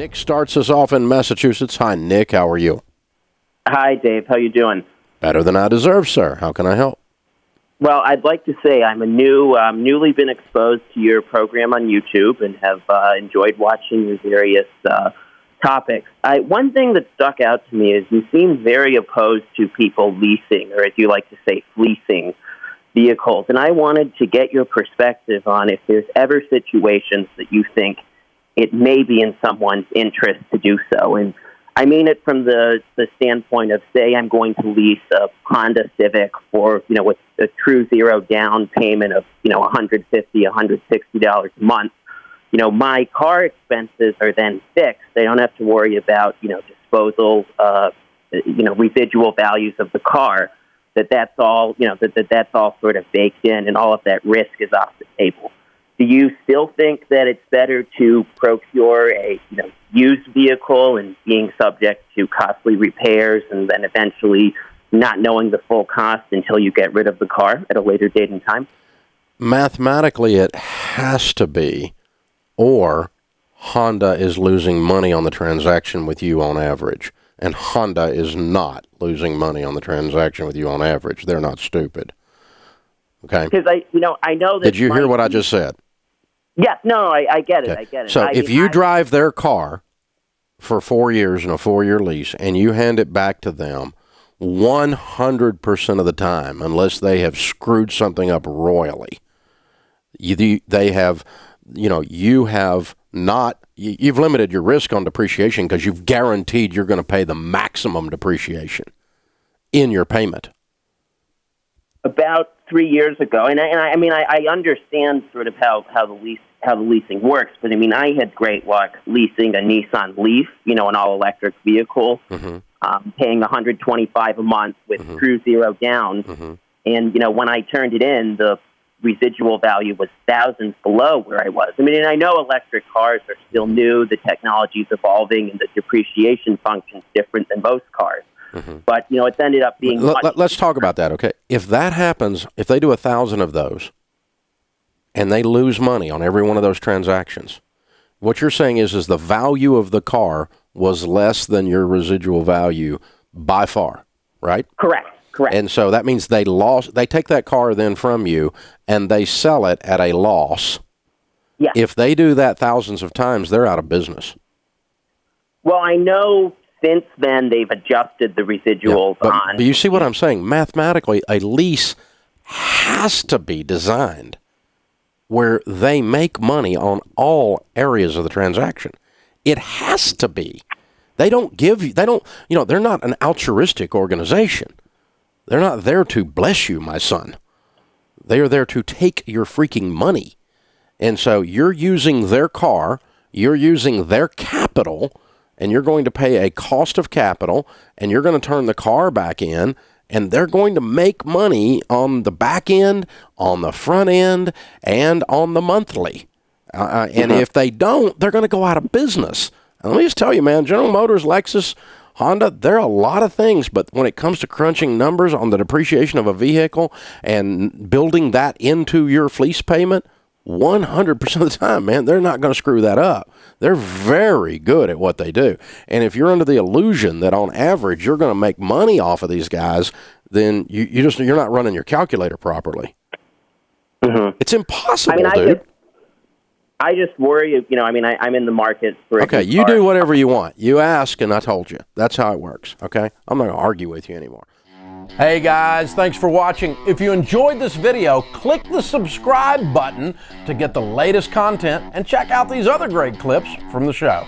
Nick starts us off in Massachusetts. Hi, Nick. How are you? Hi, Dave. How you doing? Better than I deserve, sir. How can I help? Well, I'd like to say I'm newly been exposed to your program on YouTube and have enjoyed watching your various topics. One thing that stuck out to me is you seem very opposed to people leasing, or as you like to say, fleecing vehicles. And I wanted to get your perspective on if there's ever situations that you think it may be in someone's interest to do so. And I mean it from the standpoint of, say, I'm going to lease a Honda Civic for, with a true zero down payment of, $150, $160 a month. My car expenses are then fixed. They don't have to worry about, disposal, residual values of the car. That's all, that's all sort of baked in, and all of that risk is off the table. Do you still think that it's better to procure a used vehicle and being subject to costly repairs and then eventually not knowing the full cost until you get rid of the car at a later date and time? Mathematically, it has to be, or Honda is losing money on the transaction with you on average. And Honda is not losing money on the transaction with you on average. They're not stupid. Okay? Because I know that. Did you hear what I just said? Yes. No, I get it. Okay. I get it. So if you drive their car for 4 years in a 4-year lease and you hand it back to them 100% of the time, unless they have screwed something up royally, they have, you have not, you've limited your risk on depreciation because you've guaranteed you're going to pay the maximum depreciation in your payment. About 3 years ago, and I understand sort of how the leasing works, but I had great luck leasing a Nissan Leaf, an all-electric vehicle, paying $125 a month with true zero down, and when I turned it in, the residual value was thousands below where I was. And I know electric cars are still new, the technology is evolving, and the depreciation function's different than most cars. But, it's ended up being... Let's talk about that, okay? If that happens, if they do 1,000 of those, and they lose money on every one of those transactions, what you're saying is the value of the car was less than your residual value by far, right? Correct. And so that means they take that car then from you, and they sell it at a loss. Yes. If they do that thousands of times, they're out of business. Well, I know... Since then, they've adjusted the residuals on. But you see what I'm saying? Mathematically, a lease has to be designed where they make money on all areas of the transaction. It has to be. They're not an altruistic organization. They're not there to bless you, my son. They are there to take your freaking money. And so you're using their car, you're using their capital, and you're going to pay a cost of capital, and you're going to turn the car back in, and they're going to make money on the back end, on the front end, and on the monthly. And if they don't, they're going to go out of business. And let me just tell you, man, General Motors, Lexus, Honda, there are a lot of things, but when it comes to crunching numbers on the depreciation of a vehicle and building that into your fleece payment, 100% of the time, man, they're not going to screw that up. They're very good at what they do. And if you're under the illusion that on average you're going to make money off of these guys, then you're not running your calculator properly. It's impossible, dude. I just worry, I'm in the market for a Okay, you do whatever you want. You ask, and I told you. That's how it works, okay? I'm not going to argue with you anymore. Hey guys, thanks for watching. If you enjoyed this video, click the subscribe button to get the latest content and check out these other great clips from the show.